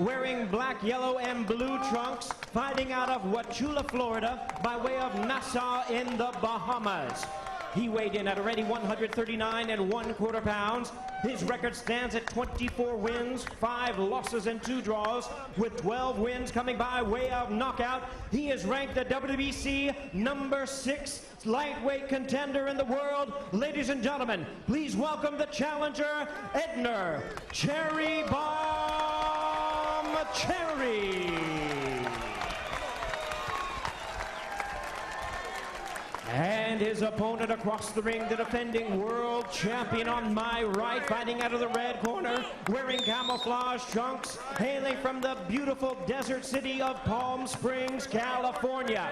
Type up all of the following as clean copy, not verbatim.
wearing black, yellow, and blue trunks, fighting out of Wauchula, Florida, by way of Nassau in the Bahamas. He weighed in at a ready 139 1/4 pounds. His record stands at 24 wins, 5 losses, and 2 draws, with 12 wins coming by way of knockout. He is ranked the WBC number 6 lightweight contender in the world. Ladies and gentlemen, please welcome the challenger, Edner Cherry Cherry. And his opponent across the ring, the defending world champion on my right, fighting out of the red corner, wearing camouflage trunks, hailing from the beautiful desert city of Palm Springs, California.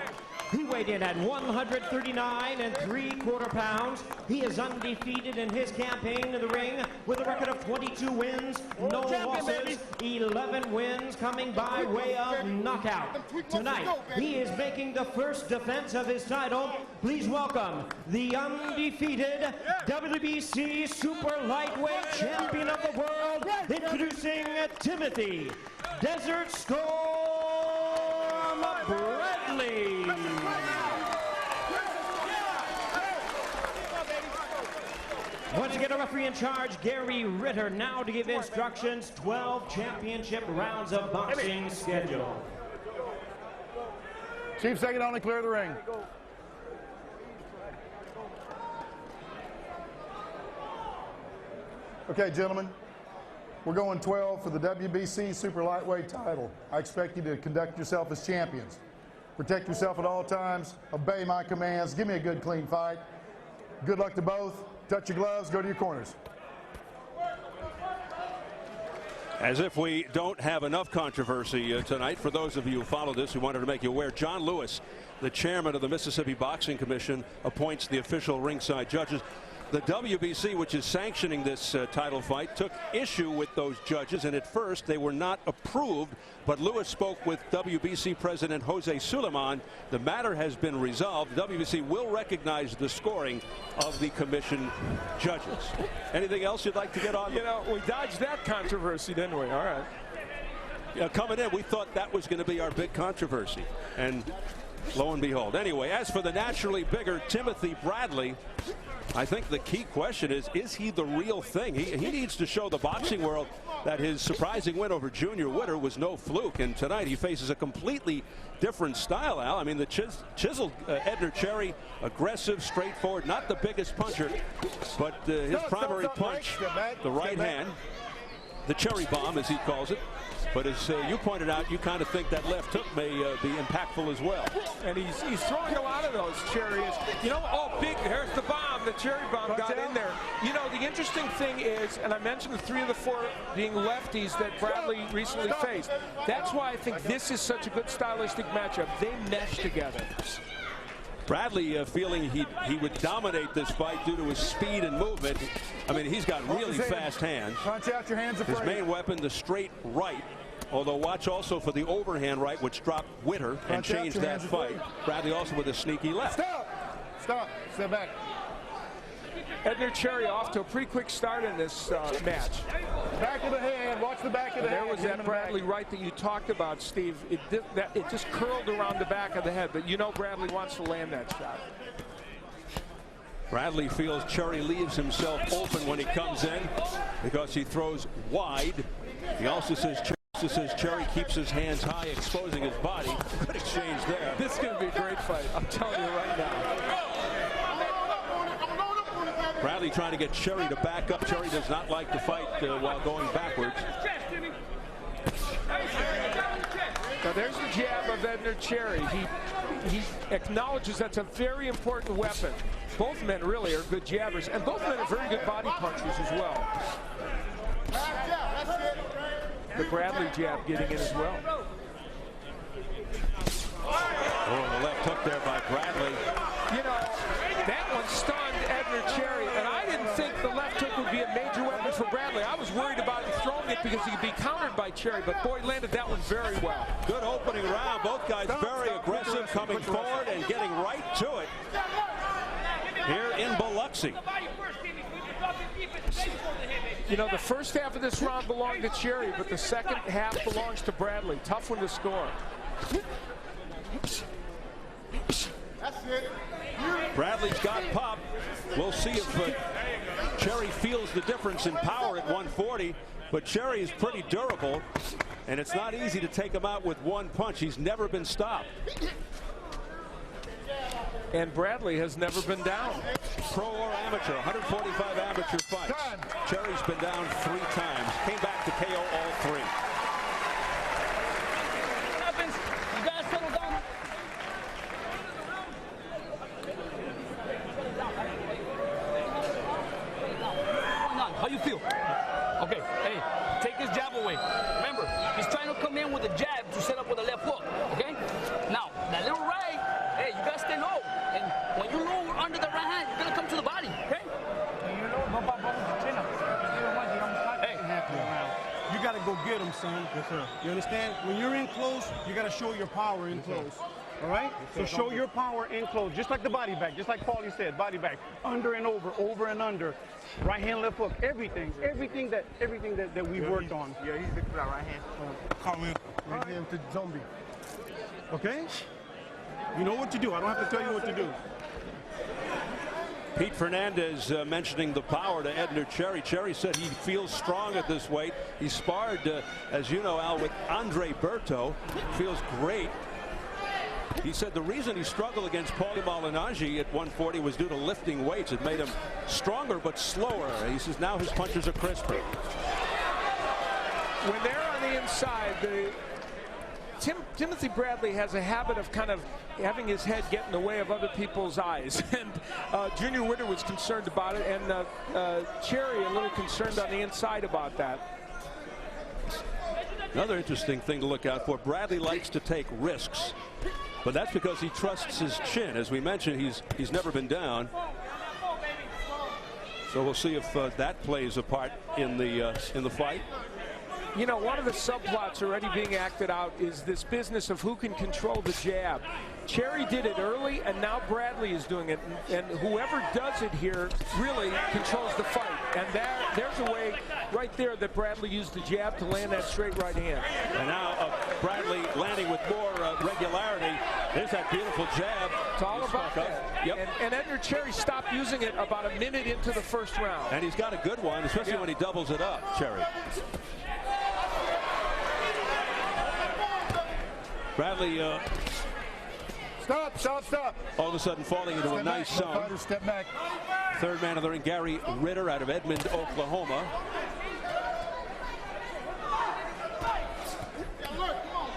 He weighed in at 139 3/4 pounds. He is undefeated in his campaign in the ring with a record of 22 wins, no losses, 11 wins coming by way of knockout. Tonight, he is making the first defense of his title. Please welcome the undefeated WBC Super Lightweight Champion of the world, introducing Timothy Desert Storm Bradley. Once again, a referee in charge, Gary Ritter, now to give instructions. 12 championship rounds of boxing schedule. Chief second only, clear the ring. Okay, gentlemen, we're going 12 for the WBC Super Lightweight title. I expect you to conduct yourself as champions. Protect yourself at all times. Obey my commands. Give me a good, clean fight. Good luck to both. Touch your gloves. Go to your corners. As if we don't have enough controversy tonight, for those of you who follow this, we wanted to make you aware, John Lewis, the chairman of the Mississippi Boxing Commission, appoints the official ringside judges. The WBC, which is sanctioning this title fight, took issue with those judges, and at first they were not approved. But Lewis spoke with WBC President Jose Suleiman. The matter has been resolved. WBC will recognize the scoring of the commission judges. Anything else you'd like to get on? You know, we dodged that controversy, didn't we? All right. Coming in, we thought that was going to be our big controversy, and lo and behold. Anyway, as for the naturally bigger Timothy Bradley, I think the key question is he the real thing? He needs to show the boxing world that his surprising win over Junior Witter was no fluke, and tonight he faces a completely different style, Al. I mean, the chiseled Edner Cherry, aggressive, straightforward, not the biggest puncher, but his primary punch, the right hand, the cherry bomb, as he calls it. But as you pointed out, you kind of think that left hook may be impactful as well. And he's throwing a lot of those cherries. You know, oh, big, here's the bomb. The cherry bomb got in there. You know, the interesting thing is, and I mentioned the 3 of the 4 being lefties that Bradley recently faced. That's why I think this is such a good stylistic matchup. They mesh together. Bradley feeling he would dominate this fight due to his speed and movement. I mean, he's got really fast hands. Punch out your hands. His main weapon, the straight right. Although watch also for the overhand right, which dropped Witter and changed that fight. Bradley also with a sneaky left. Stop. Stop. Step back. Edner Cherry off to a pretty quick start in this match. Back of the hand. Watch the back of the hand. There was that Bradley right that you talked about, Steve. It just curled around the back of the head, but you know Bradley wants to land that shot. Bradley feels Cherry leaves himself open when he comes in because he throws wide. He also says Cherry keeps his hands high, exposing his body. Good exchange there. This is going to be a great fight. I'm telling you right now. Bradley trying to get Cherry to back up. Cherry does not like to fight while going backwards. Now there's the jab of Edner Cherry. He acknowledges that's a very important weapon. Both men really are good jabbers, and both men are very good body punchers as well. The Bradley jab getting in as well. Oh, the left hook there by Bradley. You know, that one stunned Edner Cherry, and I didn't think the left hook would be a major weapon for Bradley. I was worried about him throwing it because he could be countered by Cherry, but boy, landed that one very well. Good opening round. Both guys very aggressive, coming forward and getting right to it here in Biloxi. You know, the first half of this round belonged to Cherry, but the second half belongs to Bradley. Tough one to score. Bradley's got pop. We'll see if Cherry feels the difference in power at 140, but Cherry is pretty durable, and it's not easy to take him out with one punch. He's never been stopped. And Bradley has never been down. Pro or amateur, 145 amateur fights. Cherry's been down 3 times. Came back to KO all 3. What happens? You guys settle down. What's going on? How you feel? Okay, hey, take his jab away. Remember, he's trying to come in with a jab to set up with a left hook, okay? Now, that little right, hey, you gotta stay low. And when you lower under the right hand, you're gonna come to the body, okay? Hey, you gotta go get him, son. Yes, sir. You understand? When you're in close, you gotta show your power in close. All right? So show your power in close, just like the body back, just like Paulie said, body back, under and over and under, right hand, left hook, everything that we worked on. Yeah, he's big for that right hand. Call him. Right hand to zombie. Okay? You know what to do. I don't have to tell you what to do. Pete Fernandez mentioning the power to Edner Cherry. Cherry said he feels strong at this weight. He sparred, as you know, Al, with Andre Berto. Feels great. He said the reason he struggled against Paulie Malignaggi at 140 was due to lifting weights. It made him stronger but slower. He says now his punches are crisper. When they're on the inside, Timothy Bradley has a habit of kind of having his head get in the way of other people's eyes. And Junior Witter was concerned about it, and Cherry a little concerned on the inside about that. Another interesting thing to look out for, Bradley likes to take risks, but that's because he trusts his chin. As we mentioned, he's never been down. So we'll see if that plays a part in the fight. You know, one of the subplots already being acted out is this business of who can control the jab. Cherry did it early, and now Bradley is doing it. And whoever does it here really controls the fight. And there's a way right there that Bradley used the jab to land that straight right hand. And now Bradley landing with more regularity. There's that beautiful jab. It's all about that. Yep. And Edner Cherry stopped using it about a minute into the first round. And he's got a good one, especially when he doubles it up, Cherry. Bradley Stop. all of a sudden falling into a nice zone. Step back. Third man of the ring, Gary Ritter out of Edmond, Oklahoma.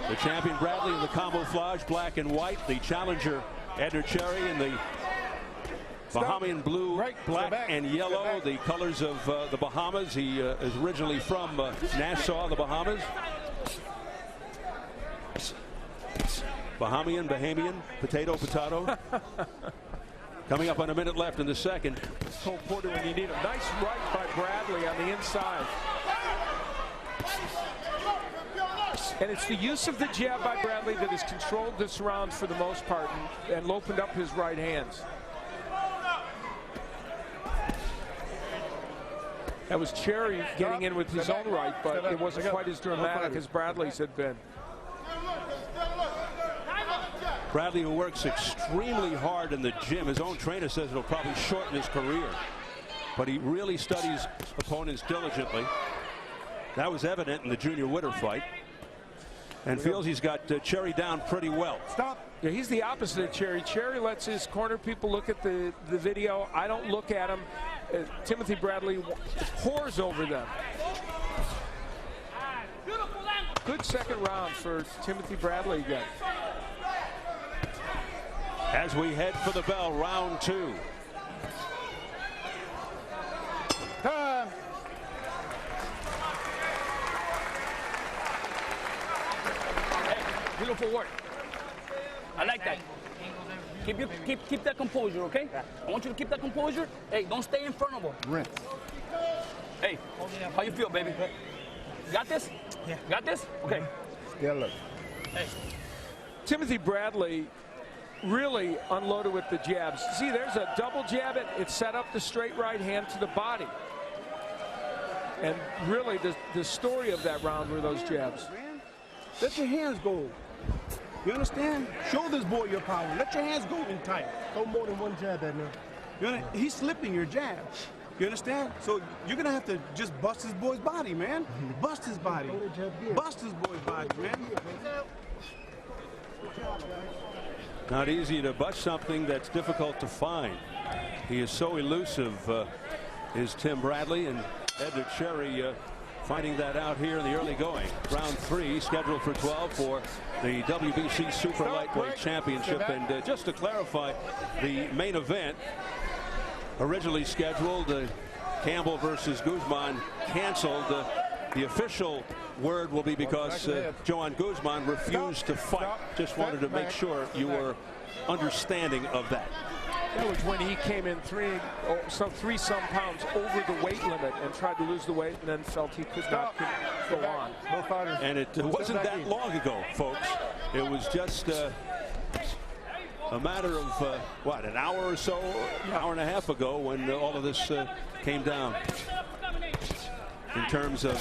The champion Bradley in the camouflage black and white. The challenger Edner Cherry in the Bahamian blue, black and yellow, the colors of the Bahamas. He is originally from Nassau, the Bahamas. Bahamian, potato. Coming up on a minute left in the second. Cole Porter when you need him. Nice right by Bradley on the inside. And it's the use of the jab by Bradley that has controlled this round for the most part and opened up his right hands. That was Cherry getting in with his own right, but it wasn't quite as dramatic as Bradley's had been. Bradley, who works extremely hard in the gym. His own trainer says it'll probably shorten his career. But he really studies opponents diligently. That was evident in the Junior Witter fight. And feels he's got Cherry down pretty well. Yeah, he's the opposite of Cherry. Cherry lets his corner people look at the video. I don't look at him. Timothy Bradley pours over them. Good second round for Timothy Bradley again. As we head for the bell, round 2. Time. Hey, beautiful work. I like that. Keep that composure, okay? I want you to keep that composure. Hey, don't stay in front of him. Rinse. Hey, how you feel, baby? Got this? Yeah. Got this? Okay. Yeah, look. Hey. Timothy Bradley really unloaded with the jabs. See, there's a double jab. It set up the straight right hand to the body. And really, the story of that round were those jabs. Let your hands go. You understand? Show this boy your power. Let your hands go in tight. Throw more than one jab, Edner. He's slipping your jab. You understand? So you're going to have to just bust his boy's body, man. Bust his body. Bust his boy's body, man. Not easy to bust something that's difficult to find. He is so elusive, is Tim Bradley, and Edner Cherry finding that out here in the early going. Round 3 scheduled for 12 for the WBC Super Lightweight Championship. And just to clarify, the main event originally scheduled, Campbell versus Guzman, canceled. The official word will be because Joan Guzman refused to fight. Just wanted to make sure you were understanding of that. That was when he came in three-some pounds over the weight limit and tried to lose the weight, and then felt he could not go on. And it wasn't that long ago, folks. It was just a matter of, what, an hour or so, hour and a half ago when all of this came down in terms of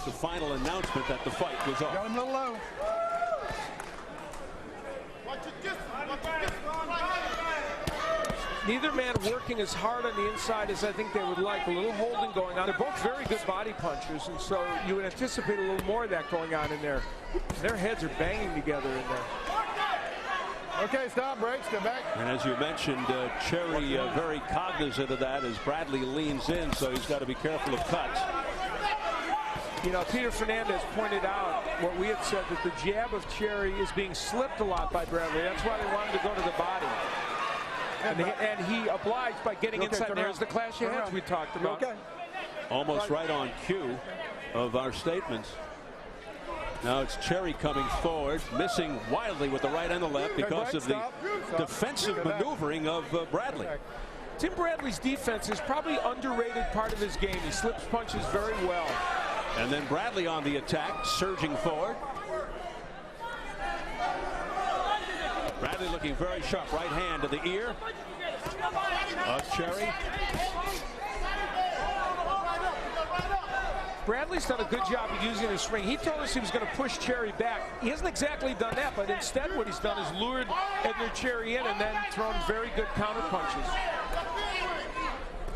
the final announcement that the fight was off. Got him a little low. Neither man working as hard on the inside as I think they would like. A little holding going on. They're both very good body punchers, and so you would anticipate a little more of that going on in there. Their heads are banging together in there. Okay, stop, break, step back. And as you mentioned, Cherry very cognizant of that as Bradley leans in, so he's got to be careful of cuts. You know, Peter Fernandez pointed out what we had said, that the jab of Cherry is being slipped a lot by Bradley. That's why they wanted to go to the body. And he obliged by getting inside. There's the clash of heads we talked about. Almost right on cue of our statements. Now it's Cherry coming forward, missing wildly with the right and the left because of the defensive maneuvering of Bradley. Tim Bradley's defense is probably underrated part of his game. He slips punches very well. And then Bradley on the attack, surging forward. Bradley looking very sharp, right hand to the ear of Cherry. Bradley's done a good job of using his swing. He told us he was going to push Cherry back. He hasn't exactly done that, but instead what he's done is lured Edner Cherry in and then thrown very good counter punches.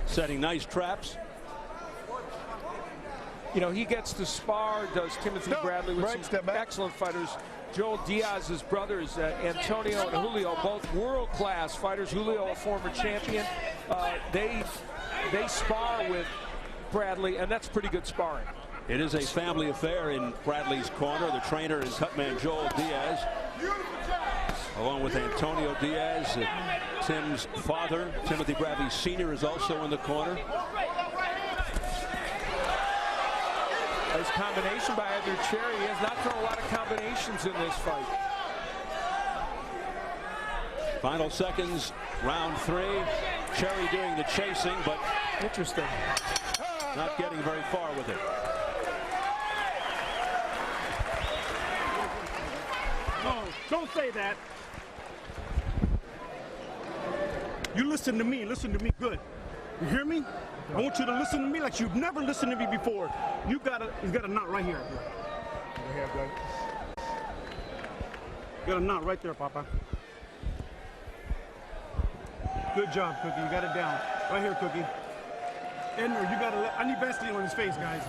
Setting nice traps. You know, he gets to spar, does Timothy Bradley, with some excellent fighters. Joel Diaz's brothers, Antonio and Julio, both world-class fighters. Julio, a former champion. They spar with Bradley, and that's pretty good sparring. It is a family affair in Bradley's corner. The trainer is cutman Joel Diaz, along with Antonio Diaz. Tim's father, Timothy Bradley Sr., is also in the corner. Nice combination by Edner Cherry. He has not thrown a lot of combinations in this fight. Final seconds, round 3. Cherry doing the chasing, but interesting. Not getting very far with it. No, don't say that. You listen to me good. You hear me? I want you to listen to me like you've never listened to me before. You've got a knot right here. You got a knot right there, Papa. Good job, Cookie. You got it down. Right here, Cookie. Edner, you got to I need Vaseline on his face, guys.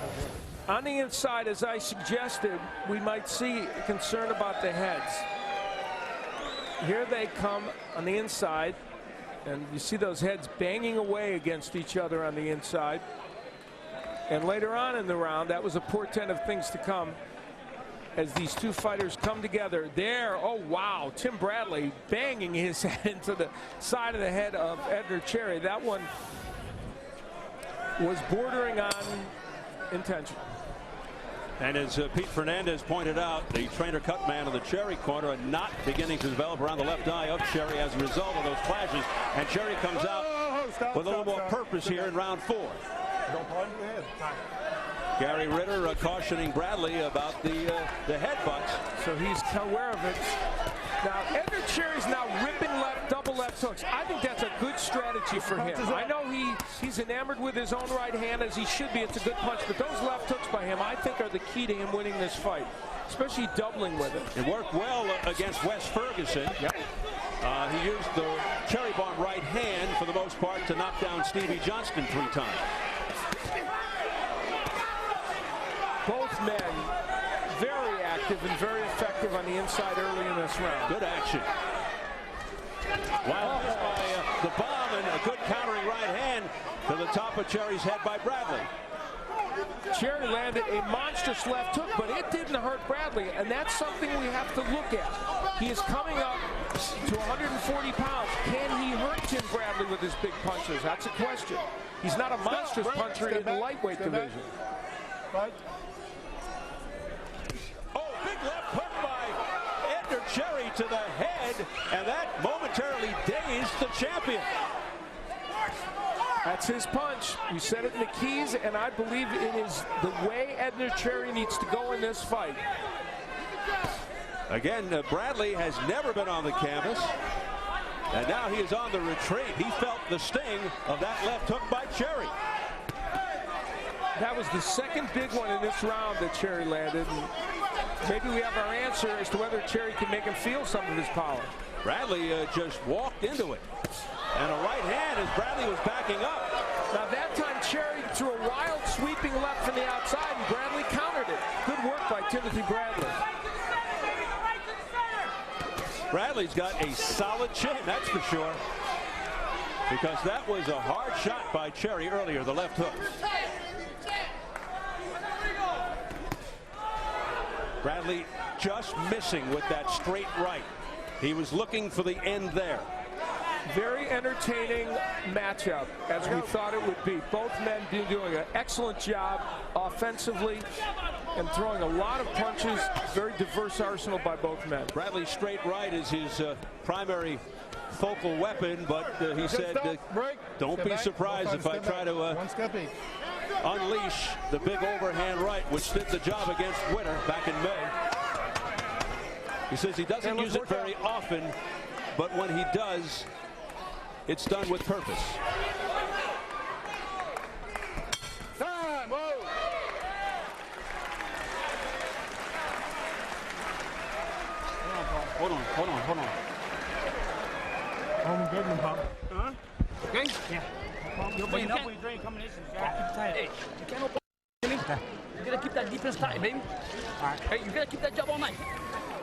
On the inside, as I suggested, we might see concern about the heads. Here they come on the inside. And you see those heads banging away against each other on the inside. And later on in the round, that was a portent of things to come as these two fighters come together. There, oh wow, Tim Bradley banging his head into the side of the head of Edner Cherry. That one was bordering on intentional. And as Pete Fernandez pointed out, the trainer cutman of the Cherry corner, a knot beginning to develop around the left eye of Cherry as a result of those clashes. And Cherry comes out with a little more purpose here in round 4. Don't plunge your head. Gary Ritter cautioning Bradley about the headbutts. So he's aware of it. Now, Edner Cherry's now ripping double left hooks. I think that's a good strategy for him. I know he's enamored with his own right hand, as he should be. It's a good punch, but those left hooks by him, I think, are the key to him winning this fight, especially doubling with it. It worked well against Wes Ferguson. Yep. He used the cherry bomb right hand for the most part to knock down Stevie Johnston 3 times. Both men very active and very effective on the inside early in this round. Good action. Wow, by the bomb, and a good countering right hand to the top of Cherry's head by Bradley. Cherry landed a monstrous left hook, but it didn't hurt Bradley, and that's something we have to look at. He is coming up to 140 pounds. Can he hurt Tim Bradley with his big punches? That's a question. He's not a monstrous puncher in the lightweight division. Right. Oh, big left hook by Edner Cherry to the head, and that momentarily dazed the champion. That's his punch. We said it in the keys, and I believe it is the way Edner Cherry needs to go in this fight. Again, Bradley has never been on the canvas, and now he is on the retreat. He felt the sting of that left hook by Cherry. That was the second big one in this round that Cherry landed. And maybe we have our answer as to whether Cherry can make him feel some of his power. Bradley just walked into it. And a right hand as Bradley was backing up. Now that time Cherry threw a wild sweeping left from the outside, and Bradley countered it. Good work by Timothy Bradley. Bradley's got a solid chin, that's for sure. Because that was a hard shot by Cherry earlier, the left hook. Bradley just missing with that straight right. He was looking for the end there. Very entertaining matchup, as we thought it would be. Both men doing an excellent job offensively and throwing a lot of punches. Very diverse arsenal by both men. Bradley's straight right is his primary focal weapon, but he said, don't be surprised if I try to unleash the big overhand right, which did the job against Witter back in May. He says he doesn't use it very often, but when he does, it's done with purpose. Time, whoa. Hold on. I'm good, man, Pop. Huh? Okay? Yeah. You're playing up with your drain combinations. Hey, you can't open. You gotta keep that defense tight, baby. All right. Hey, you gotta keep that jab all night.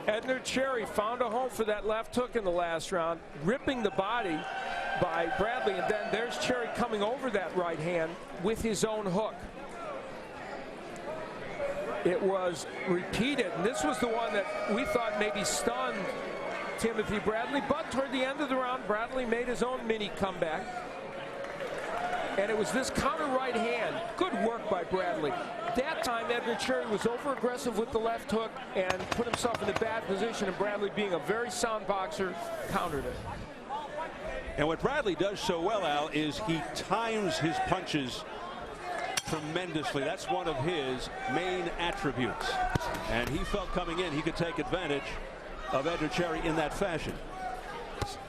Edner Cherry found a home for that left hook in the last round, ripping the body by Bradley, and then there's Cherry coming over that right hand with his own hook. It was repeated, and this was the one that we thought maybe stunned Timothy Bradley, but toward the end of the round, Bradley made his own mini comeback. And it was this counter right hand. Good work by Bradley. That time, Edner Cherry was over-aggressive with the left hook and put himself in a bad position, and Bradley, being a very sound boxer, countered it. And what Bradley does so well, Al, is he times his punches tremendously. That's one of his main attributes. And he felt coming in he could take advantage of Edner Cherry in that fashion.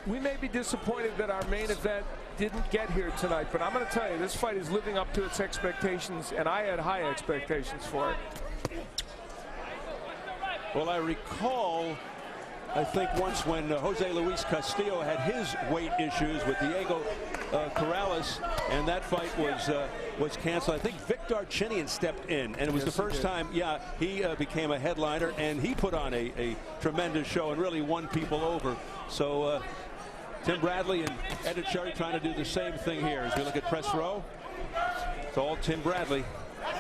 We may be disappointed that our main event didn't get here tonight, but I'm going to tell you, this fight is living up to its expectations, and I had high expectations for it. Well, I recall, I think once when Jose Luis Castillo had his weight issues with Diego Corrales, and that fight was canceled. I think Victor Chinian stepped in, and it was the first time, he became a headliner, and he put on a tremendous show and really won people over. So Tim Bradley and Edner Cherry trying to do the same thing here. As we look at press row, it's all Tim Bradley,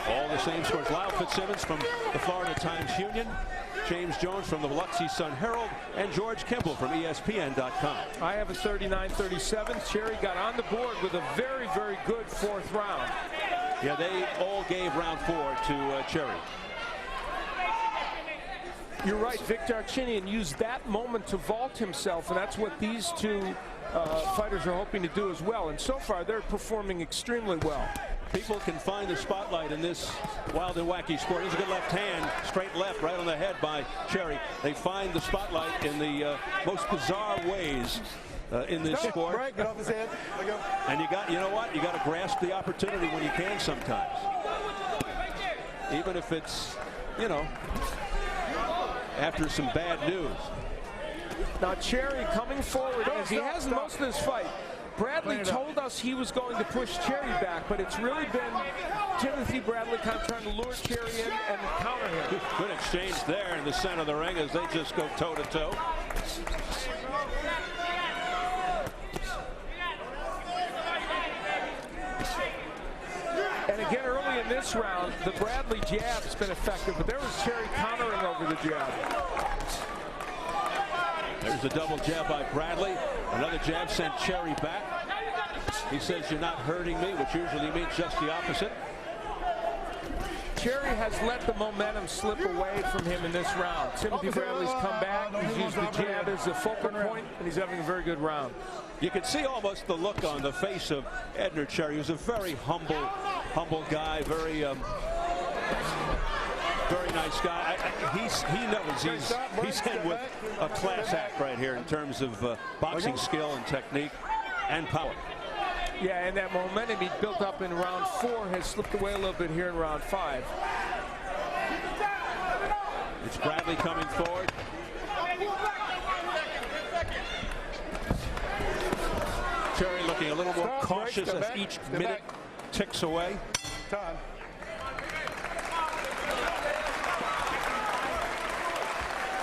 all the same scores. Lyle Fitzsimmons from the Florida Times-Union, James Jones from the Biloxi Sun-Herald, and George Kimball from ESPN.com. I have a 39-37. Cherry got on the board with a very, very good fourth round. Yeah, they all gave round 4 to Cherry. You're right, Victor Chinian used that moment to vault himself, and that's what these two fighters are hoping to do as well. And so far, they're performing extremely well. People can find the spotlight in this wild and wacky sport. Here's a good left hand, straight left, right on the head by Cherry. They find the spotlight in the most bizarre ways in this sport. Right, get off his head. And you know what? You got to grasp the opportunity when you can sometimes. Even if it's, you know, after some bad news. Now Cherry coming forward as he has most of this fight. Bradley told us he was going to push Cherry back, but it's really been Timothy Bradley kind of trying to lure Cherry in and counter him. Good exchange there in the center of the ring as they just go toe-to-toe. And again, early in this round, the Bradley jab has been effective, but there was Cherry countering over the jab. There's a double jab by Bradley. Another jab sent Cherry back. He says, "You're not hurting me," which usually means just the opposite. Cherry has let the momentum slip away from him in this round. Timothy Bradley's come back. He's used the jab as a focal point, and he's having a very good round. You can see almost the look on the face of Edner Cherry. He was a very humble guy, very nice guy. He knows he's in with a class act right here in terms of boxing skill and technique and power. Yeah, and that momentum he built up in round 4 has slipped away a little bit here in round 5. It's Bradley coming forward. Cherry looking a little more cautious as each minute ticks away. Time.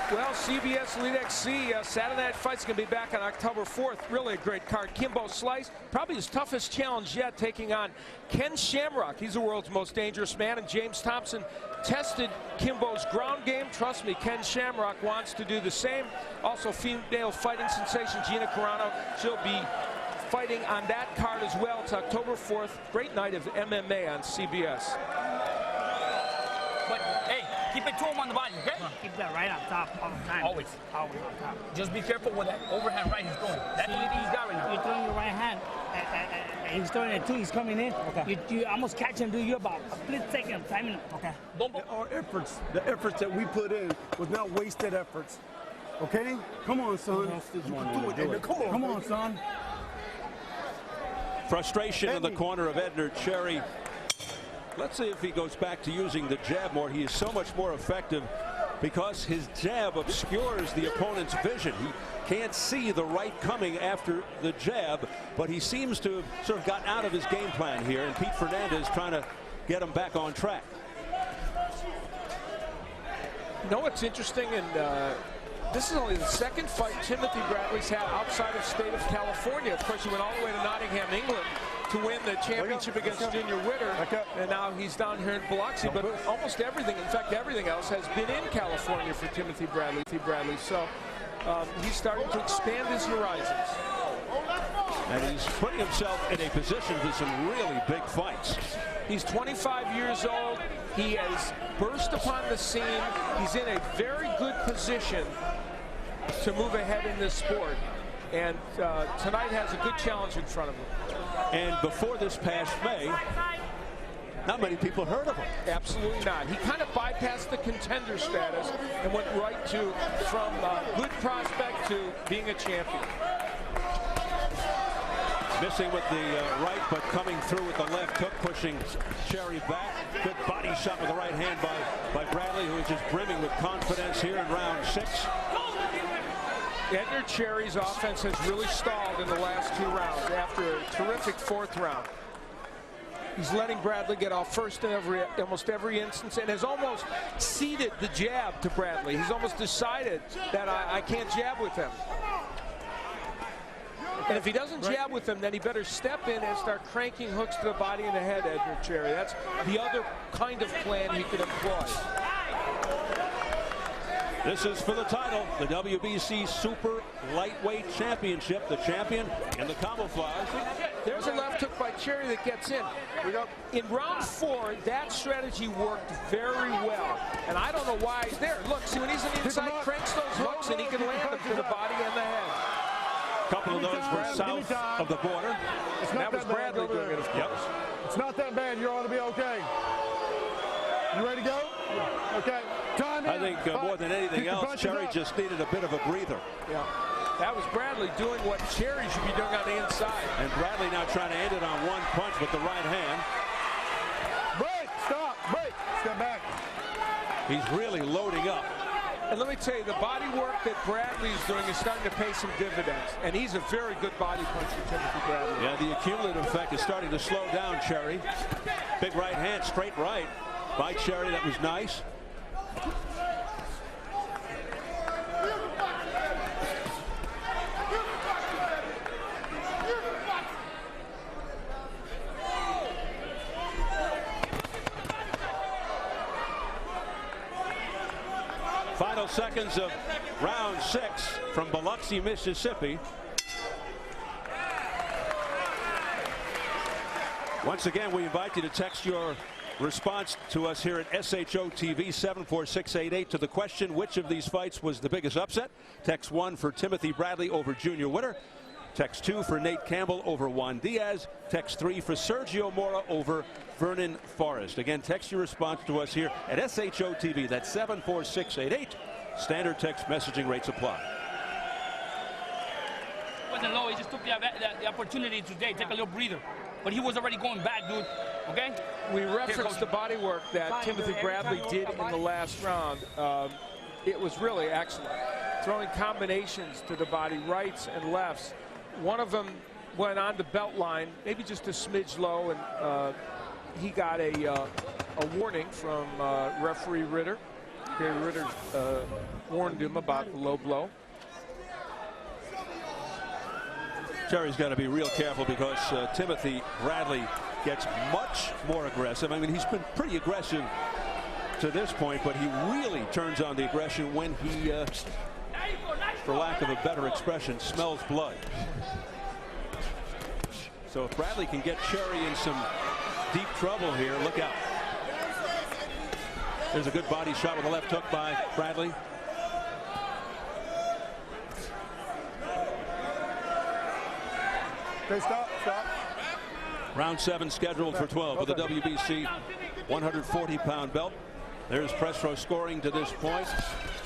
Well, CBS Elite XC Saturday Night Fight's going to be back on October 4th. Really a great card. Kimbo Slice, probably his toughest challenge yet, taking on Ken Shamrock. He's the world's most dangerous man, and James Thompson tested Kimbo's ground game. Trust me, Ken Shamrock wants to do the same. Also, female fighting sensation Gina Carano. She'll be fighting on that card as well. It's October 4th. Great night of MMA on CBS. But, hey, keep it to him on the body, okay? Keep that right on top all the time. Always. Always on top. Just be careful with that overhand right he's going. That's the only thing he's got right now. You're throwing your right hand. And he's throwing it too. He's coming in. Okay. You almost catch him. Do you about a split second of timing? Okay. Our efforts, the efforts that we put in was not wasted efforts. Okay? Come on, son. Come on, son. Frustration in the corner of Edner Cherry. Let's see if he goes back to using the jab more. He is so much more effective because his jab obscures the opponent's vision. He can't see the right coming after the jab, but he seems to have sort of gotten out of his game plan here, and Pete Fernandez trying to get him back on track. You know what's interesting, and this is only the second fight Timothy Bradley's had outside of state of California. Of course, he went all the way to Nottingham, England, to win the championship against Junior Witter, and now he's down here in Biloxi. But almost everything, in fact everything else, has been in California for Timothy Bradley. So he's starting to expand his horizons. And he's putting himself in a position for some really big fights. He's 25 years old. He has burst upon the scene. He's in a very good position to move ahead in this sport. And tonight has a good challenge in front of him. And before this past May, not many people heard of him. Absolutely not. He kind of bypassed the contender status and went right to from good prospect to being a champion. Missing with the right, but coming through with the left hook, pushing Cherry back. Good body shot with the right hand by Bradley, who is just brimming with confidence here in round 6. Edner Cherry's offense has really stalled in the last 2 rounds after a terrific 4th round. He's letting Bradley get off first in almost every instance, and has almost ceded the jab to Bradley. He's almost decided that I can't jab with him. And if he doesn't jab with him, then he better step in and start cranking hooks to the body and the head, Edner Cherry. That's the other kind of plan he could employ. This is for the title, the WBC Super Lightweight Championship. The champion in the camouflage. There's a left hook by Cherry that gets in. In round 4, that strategy worked very well. And I don't know why. There, look, see when he's on the inside, cranks those hooks and he can land them to the body and the head. Couple couple of those were south of the border. That was Bradley doing it, of course. It's not that bad. You ought to be okay. You ready to go? Yeah. Okay. Time in. I think more than anything else, Cherry just needed a bit of a breather. Yeah. That was Bradley doing what Cherry should be doing on the inside. And Bradley now trying to end it on one punch with the right hand. Break. Stop. Break. Step back. He's really loading up. And let me tell you, the body work that Bradley's doing is starting to pay some dividends. And he's a very good body puncher, Timothy Bradley. Yeah, the accumulative effect is starting to slow down Cherry. Big right hand, straight right by Cherry. That was nice. Final seconds of round 6 from Biloxi, Mississippi. Once again, we invite you to text your response to us here at SHOTV 74688 to the question, which of these fights was the biggest upset? Text 1 for Timothy Bradley over Junior Winter. Text 2 for Nate Campbell over Juan Diaz. Text 3 for Sergio Mora over Vernon Forrest. Again, text your response to us here at SHOTV. That's 74688. Standard text messaging rates apply. Wasn't low. He just took the opportunity today. Take a little breather. But he was already going back, dude. Okay? We referenced the body work that Timothy Bradley did in the last round. It was really excellent. Throwing combinations to the body, rights and lefts. One of them went on the belt line, maybe just a smidge low, and he got a warning from referee Ritter. Gary Ritter warned him about the low blow. Cherry's got to be real careful because Timothy Bradley gets much more aggressive. I mean, he's been pretty aggressive to this point, but he really turns on the aggression when he, for lack of a better expression, smells blood. So if Bradley can get Cherry in some deep trouble here, look out. There's a good body shot with a left hook by Bradley. Okay, stop. Round 7 scheduled for 12 with the WBC 140-pound belt. There's press row scoring to this point.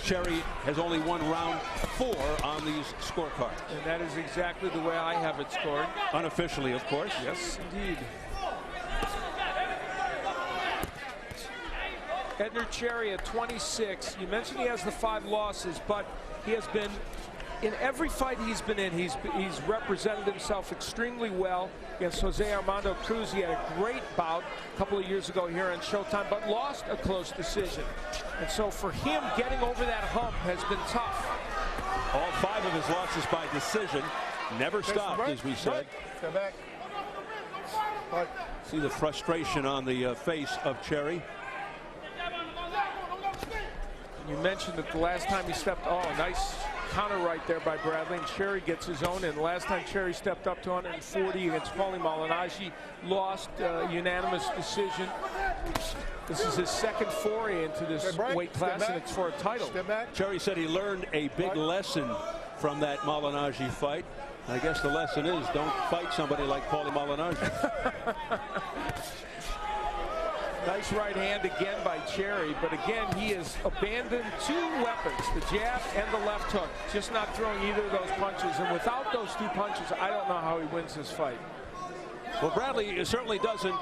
Cherry has only won round 4 on these scorecards. And that is exactly the way I have it scored. Unofficially, of course. Yes, indeed. Edner Cherry at 26. You mentioned he has the 5 losses, but he has been, in every fight he's been in, he's represented himself extremely well. Against Jose Armando Cruz, he had a great bout a couple of years ago here on Showtime, but lost a close decision. And so for him, getting over that hump has been tough. All 5 of his losses by decision. Never stopped, as we said. Step back. See the frustration on the face of Cherry. You mentioned that the last time he stepped, nice counter right there by Bradley, and Cherry gets his own in. Last time Cherry stepped up to 140 against Paulie Malignaggi, lost unanimous decision. This is his second foray into this weight class, and it's for a title. Cherry said he learned a big lesson from that Malignaggi fight. I guess the lesson is don't fight somebody like Paulie Malignaggi. Nice right hand again by Cherry, but again, he has abandoned 2 weapons, the jab and the left hook, just not throwing either of those punches. And without those 2 punches, I don't know how he wins this fight. Well, Bradley certainly doesn't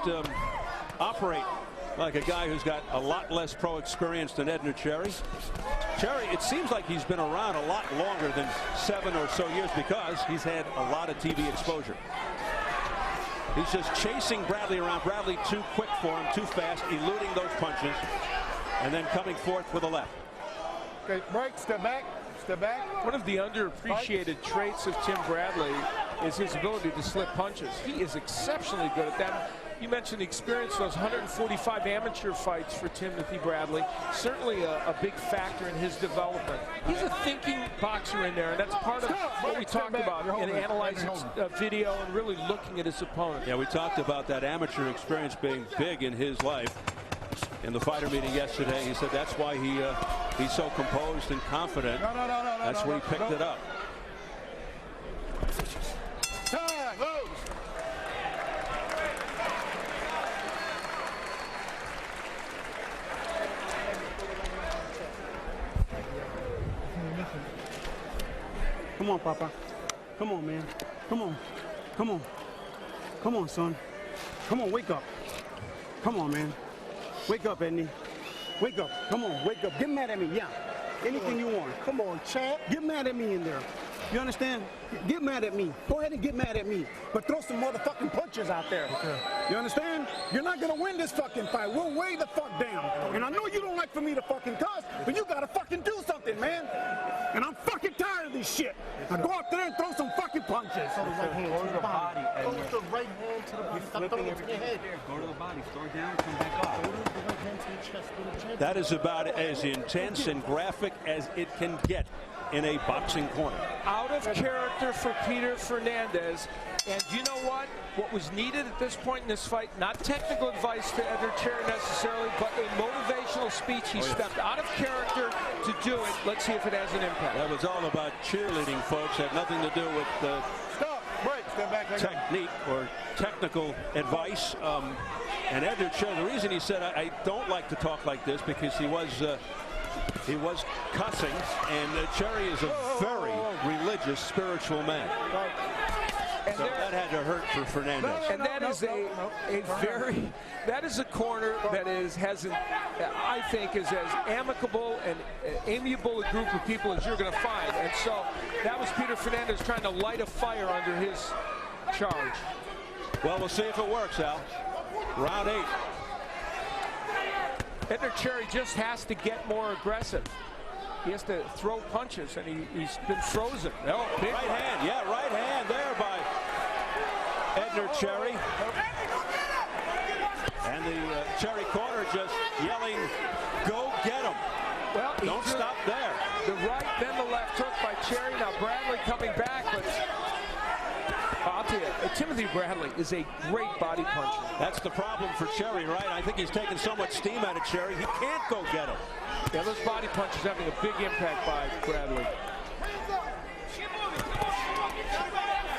operate like a guy who's got a lot less pro experience than Edner Cherry. Cherry, it seems like he's been around a lot longer than 7 or so years because he's had a lot of TV exposure. He's just chasing Bradley around. Bradley too quick for him, too fast, eluding those punches, and then coming forth with a left. Okay, break, step back, step back. One of the underappreciated traits of Tim Bradley is his ability to slip punches. He is exceptionally good at that. You mentioned the experience, those 145 amateur fights for Timothy Bradley. Certainly a big factor in his development. He's a thinking boxer in there, and that's part of what we talked about in analyzing video and really looking at his opponent. Yeah, we talked about that amateur experience being big in his life. In the fighter meeting yesterday, he said that's why he's so composed and confident. That's where he picked it up. Come on, Papa. Come on, man. Come on. Come on. Come on, son. Come on, wake up. Come on, man. Wake up, Edney. Wake up. Come on, wake up. Get mad at me, yeah. Anything you want. Come on, champ. Get mad at me in there. You understand? Get mad at me. Go ahead and get mad at me. But throw some motherfucking punches out there. Okay. You understand? You're not going to win this fucking fight. We'll way the fuck down. And I know you don't like for me to fucking cuss, but you got to fucking do something, man. And I'm fucking tired of this shit. Now go out there and throw some fucking punches. So the right hand to the body. Go with the right hand to the body. Stop throwing it to your head. Go to the body, throw it down, come back up. Go to the right hand to the chest. Go to the chest. That is about as intense and graphic as it can get in a boxing corner. Out of character for Peter Fernandez. And you know what? What was needed at this point in this fight, not technical advice to Edner Cherry necessarily, but a motivational speech. He stepped out of character to do it. Let's see if it has an impact. That was all about cheerleading, folks. Had nothing to do with Stop. Break. Step back. technique or technical advice. And Edner Cherry, the reason he said, I don't like to talk like this, because he was cussing, and Cherry is a very religious, spiritual man. And so that had to hurt for Fernandez. And that is that is a corner that I think is as amicable and amiable a group of people as you're going to find. And so that was Peter Fernandez trying to light a fire under his charge. Well, we'll see if it works, Al. Round 8. Edner Cherry just has to get more aggressive. He has to throw punches, and he's been frozen. Oh, big right hand, yeah, right hand there by Edner Cherry. And the Cherry corner just yelling, go get him. Well, don't stop there. The right, then the left hook by Cherry. Now Bradley coming back, but I'll tell you, Timothy Bradley is a great body puncher. That's the problem for Cherry, right? I think he's taking so much steam out of Cherry, he can't go get him. Yeah, those body punches having a big impact by Bradley.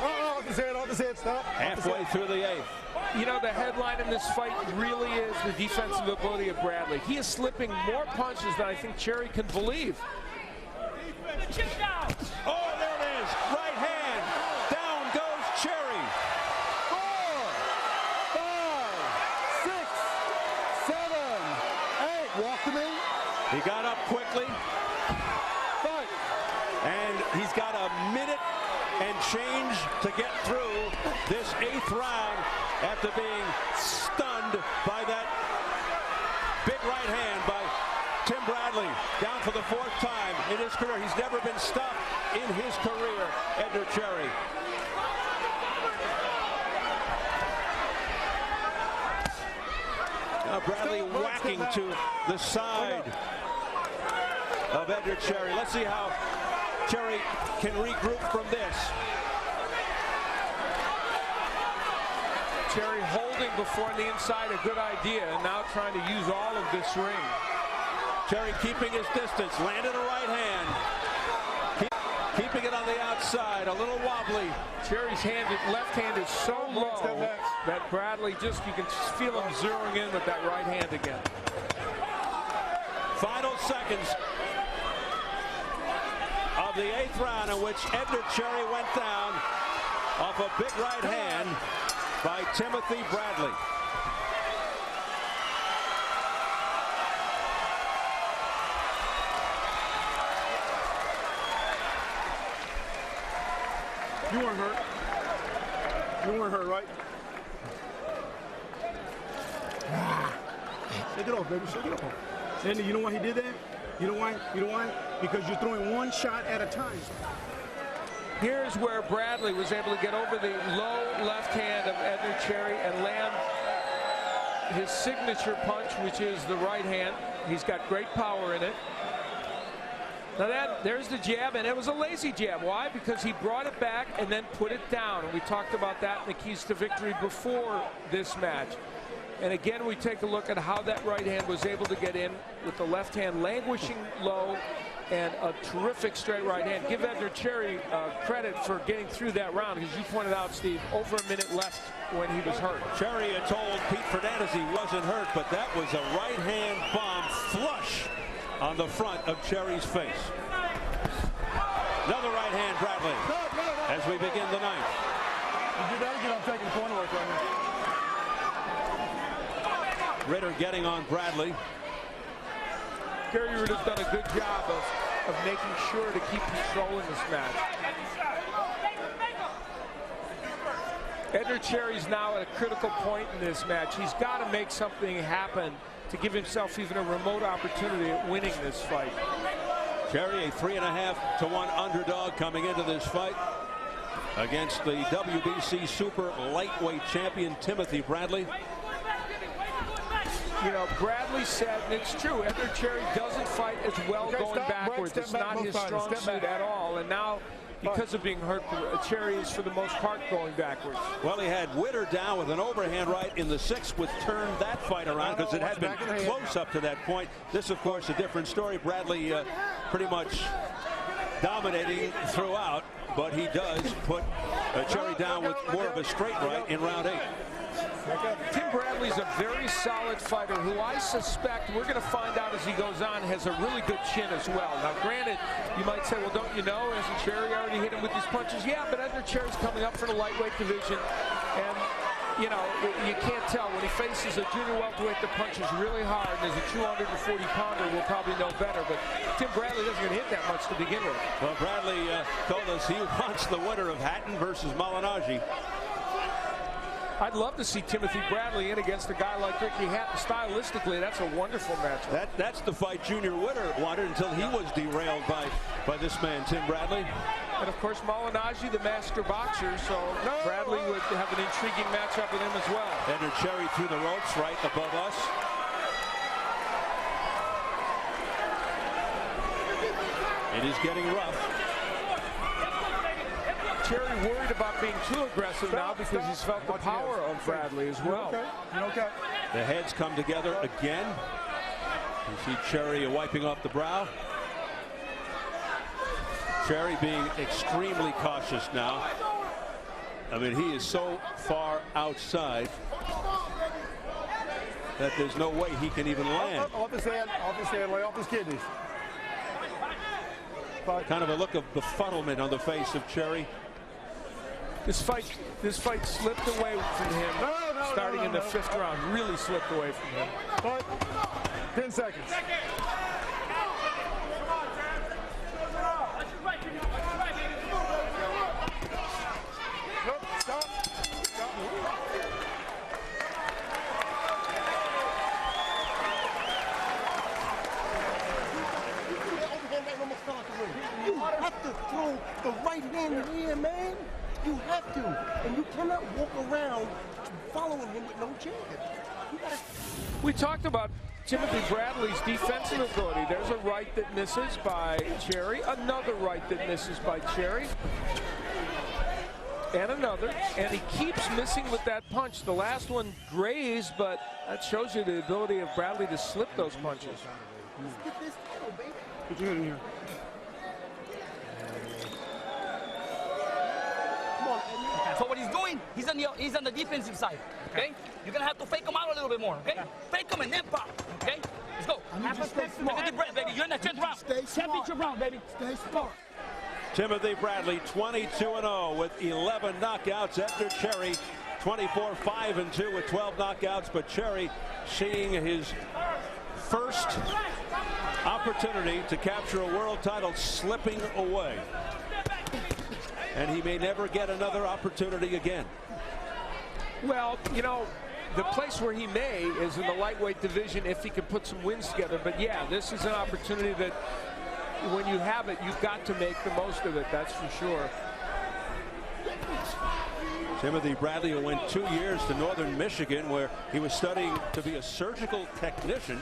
Off his head, stop. Halfway through the 8th. You know, the headline in this fight really is the defensive ability of Bradley. He is slipping more punches than I think Cherry can believe. Oh, there it is. Right hand. Down goes Cherry. 4, 5, 6, 7, 8. Walk to me. He got up quickly. Fight. And he's got a minute and change to get through this 8th round after being stunned by that big right hand by Tim Bradley. Down for the 4th time in his career. He's never been stopped in his career, Edner Cherry. Now Bradley whacking to the side of Edner Cherry. Let's see how Cherry can regroup from this. Cherry holding before on the inside, a good idea, and now trying to use all of this ring. Cherry keeping his distance, landed a right hand. Keeping it on the outside, a little wobbly. Cherry's left hand is so low that Bradley you can feel him zeroing in with that right hand again. Final seconds of the 8th round, in which Edner Cherry went down off a big right hand by Timothy Bradley. You weren't hurt. You weren't hurt, right? Shake it off, baby. Shake it off. Andy, you know why he did that? You know why? You know why? Because you're throwing one shot at a time. Here's where Bradley was able to get over the low left hand of Edner Cherry and land his signature punch, which is the right hand. He's got great power in it. Now there's the jab, and it was a lazy jab. Why? Because he brought it back and then put it down. And we talked about that in the keys to victory before this match. And again, we take a look at how that right hand was able to get in with the left hand languishing low and a terrific straight right hand. Give Edner Cherry credit for getting through that round, because you pointed out, Steve, over a minute left when he was hurt. Cherry had told Pete Fernandez he wasn't hurt, but that was a right hand bomb flush on the front of Cherry's face. Another right hand Bradley as we begin the ninth. You do that again, I'm taking the corner work right here. Ritter getting on Bradley. Gary Ritter's done a good job of making sure to keep control in this match. Edner Cherry's now at a critical point in this match. He's got to make something happen to give himself even a remote opportunity at winning this fight. Cherry, a 3.5-to-1 underdog coming into this fight against the WBC Super Lightweight Champion Timothy Bradley. You know, Bradley said, and it's true, Edner Cherry doesn't fight as well going backwards. It's not his strong suit at all. And now, because of being hurt, Cherry is for the most part going backwards. Well, he had Witter down with an overhand right in the sixth, which turned that fight around because it had been close up to that point. This, of course, a different story. Bradley pretty much dominating throughout, but he does put Cherry down with more of a straight right in round 8. Tim Bradley's a very solid fighter who I suspect, we're going to find out as he goes on, has a really good chin as well. Now, granted, you might say, well, don't you know, hasn't Cherry already hit him with these punches? Yeah, but Edner Cherry's coming up for the lightweight division, and, you know, you can't tell. When he faces a junior welterweight that punches really hard, and as a 240-pounder, we'll probably know better, but Tim Bradley doesn't get hit that much to begin with. Well, Bradley told us he wants the winner of Hatton versus Malignaggi. I'd love to see Timothy Bradley in against a guy like Ricky Hatton. Stylistically, that's a wonderful matchup. That's the fight Junior Witter wanted until he was derailed by this man, Tim Bradley. And, of course, Malignaggi, the master boxer, so Bradley would have an intriguing matchup with him as well. Edner Cherry through the ropes right above us. It is getting rough. Cherry worried about being too aggressive now because he's felt the power of Bradley as well. Okay. The heads come together again. You see Cherry wiping off the brow. Cherry being extremely cautious now. I mean, he is so far outside that there's no way he can even land. Off his head, lay off his kidneys. Kind of a look of befuddlement on the face of Cherry. This fight slipped away from him starting in the 5th round. Really slipped away from him. 10 seconds. Stop. You have to throw the right hand in the air, man. You have to. And you cannot walk around following him with no chance. We talked about Timothy Bradley's defensive ability. There's a right that misses by Cherry, another right that misses by Cherry, and another, and he keeps missing with that punch. The last one grazed, but that shows you the ability of Bradley to slip those punches. Get this title, baby. Put your head in here. So what he's doing, he's on the defensive side, okay? You're gonna have to fake him out a little bit more, okay? Fake him and then pop, okay? Let's go. Take a deep breath, baby. You're in that 10th round. Championship round, baby. Stay smart. Timothy Bradley, 22-0 with 11 knockouts. Edner Cherry, 24-5-2 with 12 knockouts. But Cherry seeing his first opportunity to capture a world title slipping away. And he may never get another opportunity again. Well, you know, the place where he may is in the lightweight division if he can put some wins together. But yeah, this is an opportunity that when you have it, you've got to make the most of it. That's for sure. Timothy Bradley, who went 2 years to Northern Michigan, where he was studying to be a surgical technician,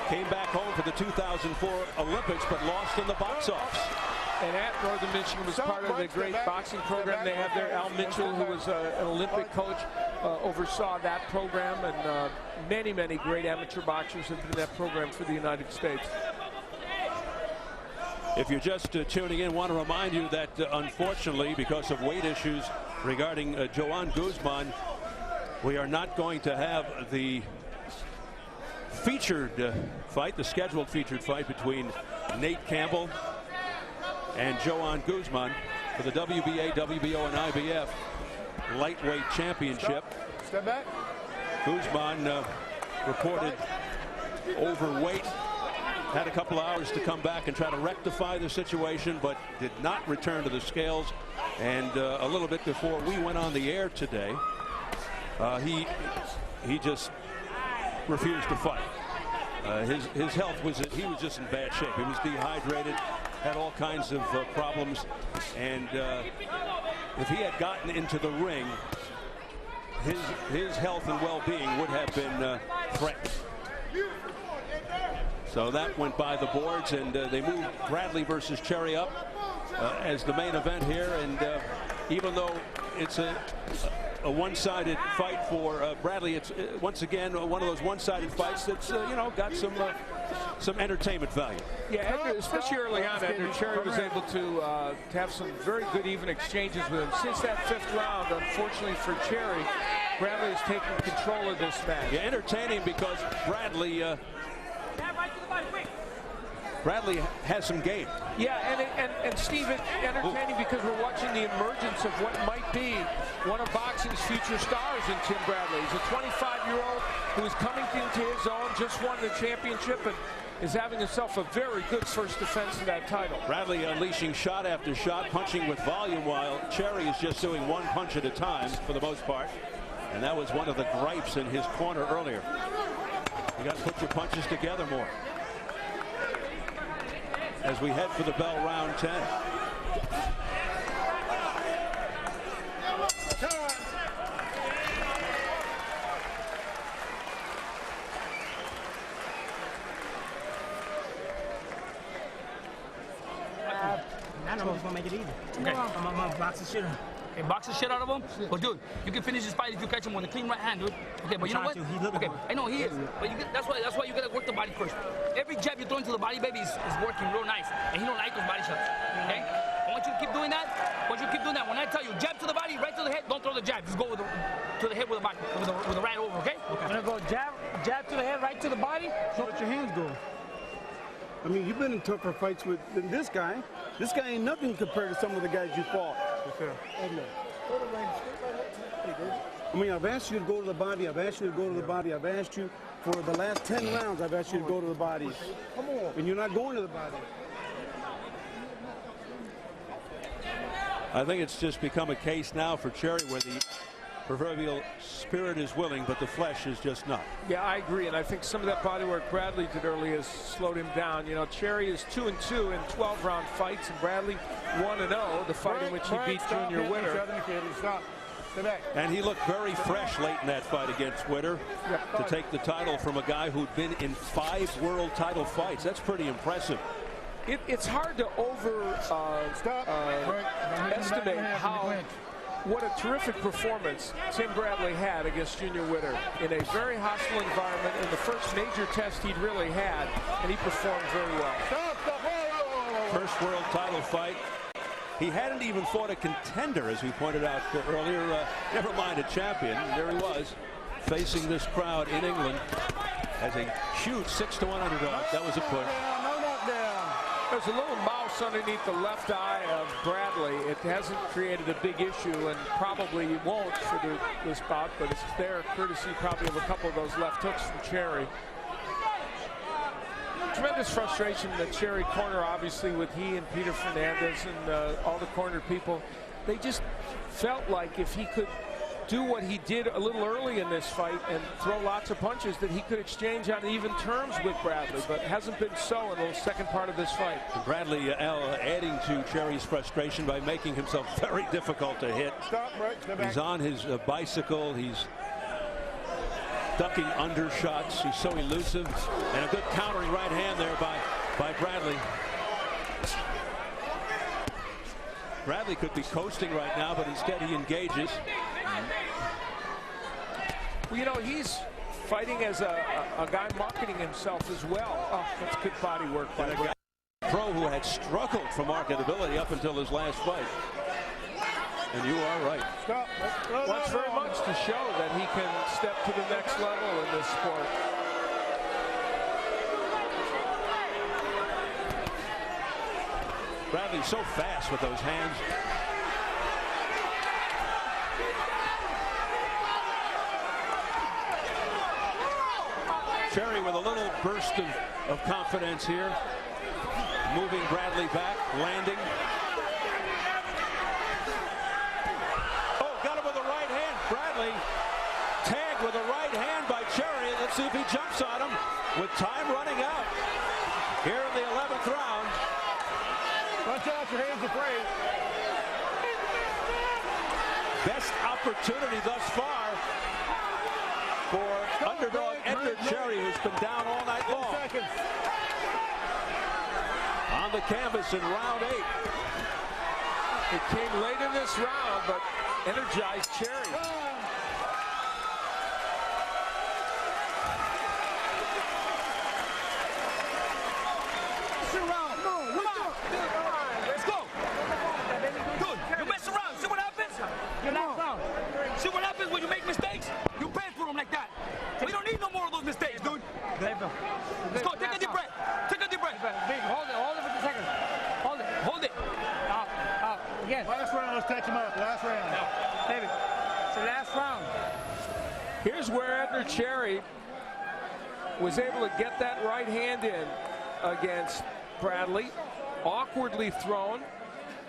came back home for the 2004 Olympics, but lost in the box office. And at Northern Michigan was part of the great boxing program they have there. Al Mitchell, who was an Olympic coach, oversaw that program, and many, many great amateur boxers have been in that program for the United States. If you're just tuning in, I want to remind you that unfortunately, because of weight issues regarding Joan Guzman, we are not going to have the featured fight, the scheduled featured fight between Nate Campbell and Joan Guzman for the WBA, WBO, and IBF lightweight championship. Step back. Guzman reported overweight. Had a couple of hours to come back and try to rectify the situation, but did not return to the scales. And a little bit before we went on the air today, he just refused to fight. His health was, he was just in bad shape. He was dehydrated, had all kinds of problems, and if he had gotten into the ring, his health and well-being would have been threatened. So that went by the boards, and they moved Bradley versus Cherry up as the main event here. And even though it's a one-sided fight for Bradley, it's once again one of those one-sided fights that's you know, got some entertainment value. Yeah, Edner, especially early on, Edner Cherry was able to have some very good even exchanges with him. Since that 5th round, unfortunately for Cherry, Bradley has taken control of this match. Yeah, entertaining because Bradley has some game. Yeah, and Steve, entertaining because we're watching the emergence of what might be one of boxing's future stars in Tim Bradley. He's a 25-year-old who is coming into his own, just won the championship, and is having himself a very good first defense of that title. Bradley unleashing shot after shot, punching with volume, while Cherry is just doing one punch at a time for the most part. And that was one of the gripes in his corner earlier. You got to put your punches together more. As we head for the bell, round 10. I know who's gonna make it either. Okay. I'm gonna box the shit out. Okay, box the shit out of him. But dude, you can finish this fight if you catch him with a clean right hand, dude. Okay, but you know what? Okay, I know he is. But that's why you gotta work the body first. Every jab you throw into the body, baby, is working real nice. And he don't like those body shots. Okay? I want you to keep doing that. When I tell you jab to the body, right to the head, don't throw the jab. Just go to the head with the body, with the right over, okay? I'm gonna go jab to the head, right to the body. So let your hands go. I mean, you've been in tougher fights than this guy. This guy ain't nothing compared to some of the guys you fought. I mean, I've asked you to go to the body. I've asked you to go to the body. I've asked you for the last 10 rounds. I've asked you to go to the body. Come on. And you're not going to the body. I think it's just become a case now for Cherry where the proverbial spirit is willing, but the flesh is just not. Yeah, I agree, and I think some of that body work Bradley did early has slowed him down. You know, Cherry is 2-2 in 12-round fights, and Bradley 1-0, the fight in which he beat Junior Witter. And he looked very fresh late in that fight against Witter to take the title from a guy who'd been in 5 world title fights. That's pretty impressive. It's hard to estimate what a terrific performance Tim Bradley had against Junior Witter in a very hostile environment in the first major test he'd really had, and he performed very well. First world title fight. He hadn't even fought a contender, as we pointed out earlier, never mind a champion. There he was, facing this crowd in England as a huge 6-1 underdog. That was a push. There's a little mouse underneath the left eye of Bradley. It hasn't created a big issue, and probably won't for this bout, but it's there courtesy probably of a couple of those left hooks from Cherry. Tremendous frustration in the Cherry corner, obviously, with he and Peter Fernandez and all the corner people. They just felt like if he could do what he did a little early in this fight and throw lots of punches, that he could exchange on even terms with Bradley, but hasn't been so in the second part of this fight. Bradley adding to Cherry's frustration by making himself very difficult to hit. He's on his bicycle. He's ducking undershots. He's so elusive. And a good countering right hand there by Bradley. Bradley could be coasting right now, but instead he engages. Well, you know, he's fighting as a guy marketing himself as well. Oh, that's good body work by the guy. Pro who had struggled for marketability up until his last fight. And you are right. Wants very much to show that he can step to the next level in this sport. Bradley's so fast with those hands. Cherry with a little burst of confidence here. Moving Bradley back, landing. Oh, got him with the right hand. Bradley tagged with the right hand by Cherry. Let's see if he jumps on him with time running out here in the 11th round. Watch out, your hands are free. Best opportunity thus far for underdog Edner Cherry, who's been down all night long. On the canvas in round 8. It came late in this round, but energized Cherry. Let's go. Good. You mess around. See what happens? See what happens when you make mistakes? You pay for them like that. We don't need no more of those mistakes, dude. Let's go. Take a deep breath. Take a deep breath. Hold it for 2 seconds. Hold it. Out. Again. Last round, let's catch him up. Last round. David. It's the last round. Here's where Edner Cherry was able to get that right hand in against Bradley. Awkwardly thrown,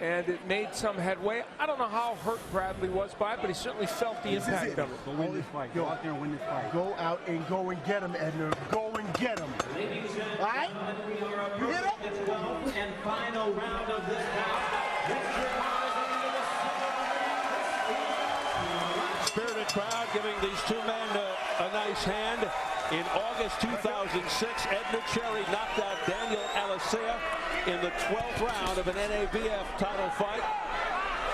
and it made some headway. I don't know how hurt Bradley was by it, but he certainly felt the impact of it. Go win this fight. Go out there and win this fight. Go out and go and get him, Edner. Go and get him. All right? You hear that? The 12th and final round of this bout. Spirited crowd giving these two men a nice hand. In August 2006, Edner Cherry knocked out Daniel Alicea in the 12th round of an NABF title fight.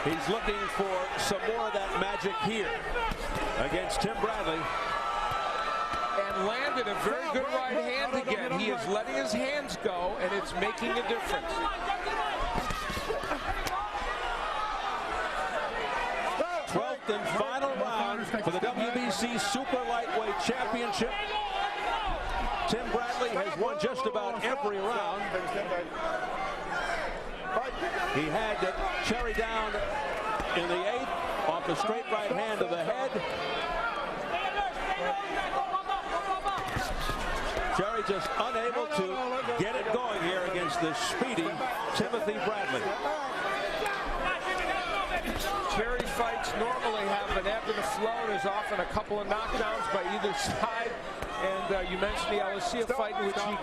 He's looking for some more of that magic here against Tim Bradley. And landed a very good right hand again. He is letting his hands go, and it's making a difference. 12th and final round for the WBC Super Lightweight Championship. Tim Bradley has won just about every round. He had Cherry down in the 8th off a straight right hand to the head. Cherry just unable to get it going here against the speedy Timothy Bradley. Cherry fights normally have an ebb and a flow. There's often a couple of knockdowns by either side. And you mentioned the Alicea fight in which he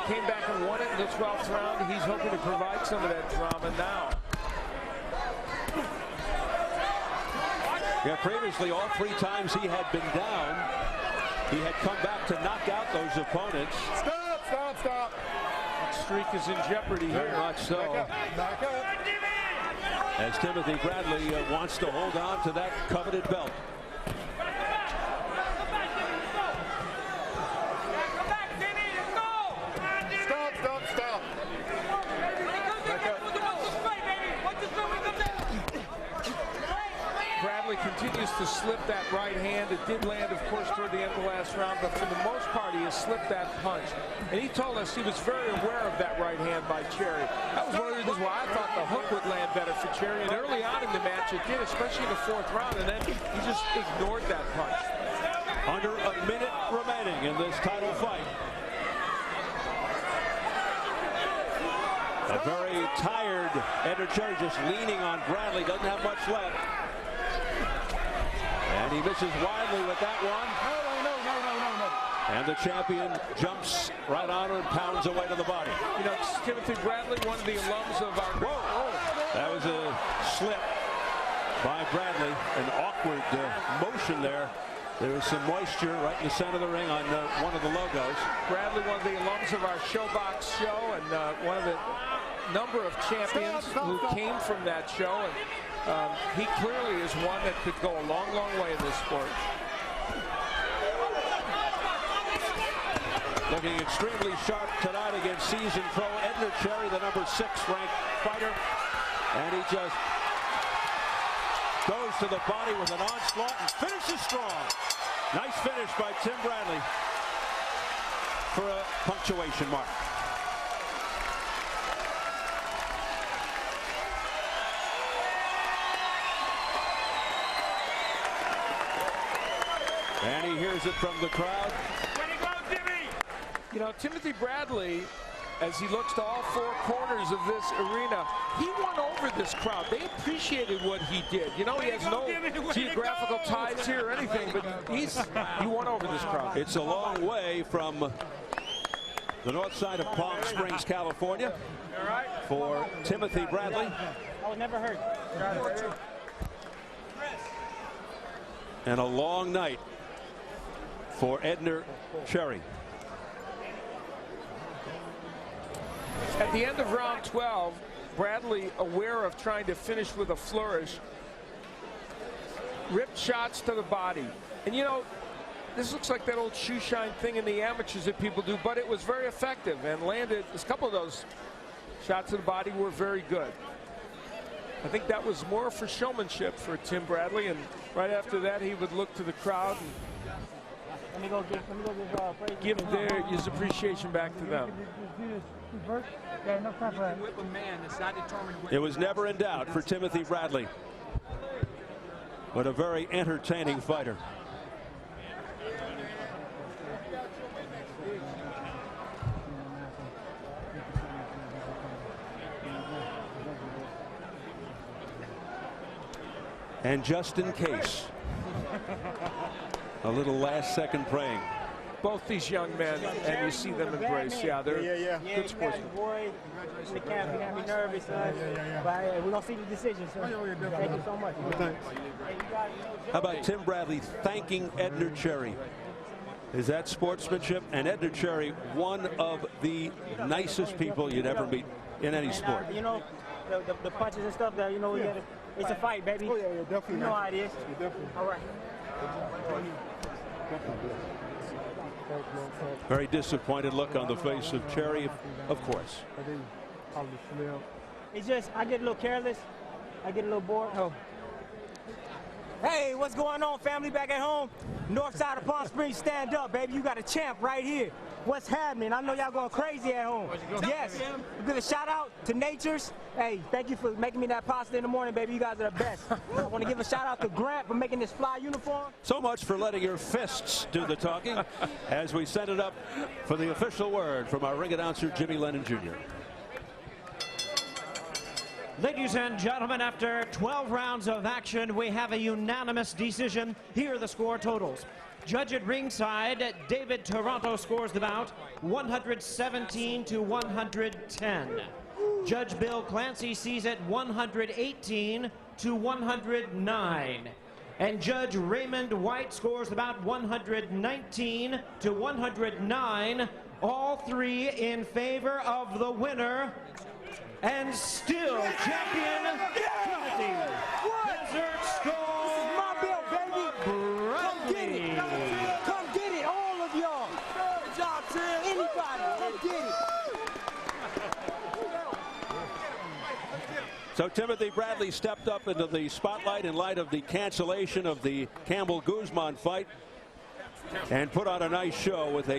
came back and won it in the 12th round. He's hoping to provide some of that drama now. Yeah, previously all 3 times he had been down, he had come back to knock out those opponents. Stop. That streak is in jeopardy here. Very much so. Back up. As Timothy Bradley wants to hold on to that coveted belt. Stop. Bradley continues to slip that right hand. It did land, of course, toward the end of the last round, but for the most part, he has slipped that punch. And he told us he was very aware of that right hand by Cherry. That was one of the reasons why I thought the hook would land better for Cherry. And early on in the match, it did, especially in the 4th round, and then he just ignored that punch. Under a minute remaining in this title fight. A very tired Edner Cherry just leaning on Bradley, doesn't have much left. And he misses widely with that one. No. And the champion jumps right on her and pounds away to the body. You know, Timothy Bradley, one of the alums of our... Whoa! That was a slip by Bradley. An awkward motion there. There was some moisture right in the center of the ring on one of the logos. Bradley, one of the alums of our Showbox show, and one of the number of champions who came from that show. And he clearly is one that could go a long, long way in this sport. Looking extremely sharp tonight against seasoned pro Edner Cherry, the number 6 ranked fighter. And he just goes to the body with an onslaught and finishes strong. Nice finish by Tim Bradley for a punctuation mark. And he hears it from the crowd. You know, Timothy Bradley, as he looks to all four corners of this arena, he won over this crowd. They appreciated what he did. You know, he has no geographical ties here or anything, but he won over this crowd. It's a long way from the north side of Palm Springs, California, for Timothy Bradley. I was never hurt. And a long night for Edner Cherry. At the end of round 12, Bradley, aware of trying to finish with a flourish, ripped shots to the body. And you know, this looks like that old shoe shine thing in the amateurs that people do, but it was very effective and landed. A couple of those shots to the body were very good. I think that was more for showmanship for Tim Bradley, and right after that he would look to the crowd and give his appreciation back to them. It was never in doubt for Timothy Bradley, but a very entertaining fighter. And just in case, a little last-second praying. Both these young men, and you see them embrace. Yeah, they're good sportsmen. Boy, in the camp, you got me nervous, son. But we're going to see the decision, sir. Thank you so much. How about Tim Bradley thanking Edner Cherry? Is that sportsmanship? And Edner Cherry, one of the nicest people you'd ever meet in any sport. You know, the punches and stuff that, you know, it's a fight, baby. Oh, yeah, definitely. You know how it is. Definitely. All right. Very disappointed look on the face of Cherry, of course. It's just, I get a little careless. I get a little bored. Oh. Hey, what's going on, family back at home? North side of Palm Springs, stand up, baby. You got a champ right here. What's happening? I know y'all going crazy at home. Yes. Give a shout out to Natures. Hey, thank you for making me that pasta in the morning, baby. You guys are the best. I want to give a shout out to Grant for making this fly uniform. So much for letting your fists do the talking as we send it up for the official word from our ring announcer, Jimmy Lennon Jr. Ladies and gentlemen, after 12 rounds of action, we have a unanimous decision. Here are the score totals. Judge at ringside, David Toronto scores the bout 117 to 110. Judge Bill Clancy sees it 118 to 109. And Judge Raymond White scores the bout 119 to 109. All three in favor of the winner and still champion, Timothy Desert Storm. My bill, baby. Come get it. Come get it, all of y'all. Good job, Tim. Anybody, come get it. So Timothy Bradley stepped up into the spotlight in light of the cancellation of the Campbell-Guzman fight and put on a nice show with a